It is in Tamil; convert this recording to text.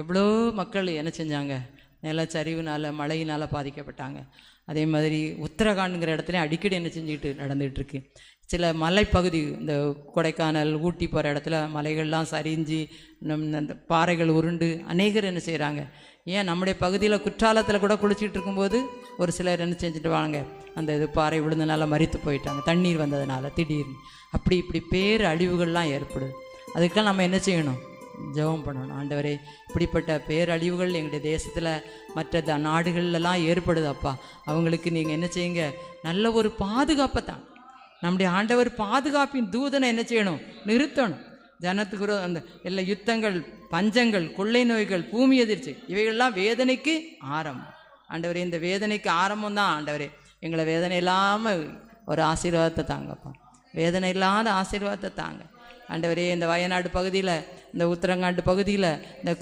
எவ்வளோ மக்கள் என்ன செஞ்சாங்க, நிலச்சரிவுனால் மழையினால் பாதிக்கப்பட்டாங்க. அதே மாதிரி உத்தரகாண்ட்ங்கிற இடத்துல அடிக்கடி என்ன செஞ்சுக்கிட்டு நடந்துகிட்ருக்கு. சில மலைப்பகுதி, இந்த கொடைக்கானல் ஊட்டி போகிற இடத்துல மலைகள்லாம் சரிஞ்சு அந்த பாறைகள் உருண்டு அநேகர் என்ன செய்கிறாங்க. ஏன் நம்முடைய பகுதியில் குற்றாலத்தில் கூட குளிச்சுட்டு இருக்கும்போது ஒரு சிலர் என்ன செஞ்சுட்டு வாங்க, அந்த இது பாறை விழுந்தனால மரித்து போயிட்டாங்க, தண்ணீர் வந்ததுனால திடீர்னு. அப்படி இப்படி பேர் அழிவுகள்லாம் ஏற்படுது. அதுக்கெல்லாம் நம்ம என்ன செய்யணும், ஜெபம் பண்ணணும். ஆண்டவரே, இப்படிப்பட்ட பேரழிவுகள் எங்களுடைய தேசத்தில் மற்ற நாடுகள்லாம் ஏற்படுது அப்பா, அவங்களுக்கு நீங்கள் என்ன செய்யுங்க, நல்ல ஒரு பாதுகாப்பை தான். நம்முடைய ஆண்டவர் பாதுகாப்பின் தூதனை என்ன செய்யணும், நிறுத்தணும். ஜனத்துக்கு அந்த எல்லா யுத்தங்கள், பஞ்சங்கள், கொள்ளை நோய்கள், பூமி எதிர்ச்சி, இவைகள்லாம் வேதனைக்கு ஆரம்பம். ஆண்டவரே, இந்த வேதனைக்கு ஆரம்பம் தான். ஆண்டவரே, எங்களை வேதனை இல்லாமல் ஒரு ஆசீர்வாதத்தை தாங்கப்பா, வேதனை இல்லாத ஆசீர்வாதத்தை தாங்க. ஆண்டவரே, இந்த வயநாடு பகுதியில், இந்த உத்தரகாண்ட் பகுதியில், இந்த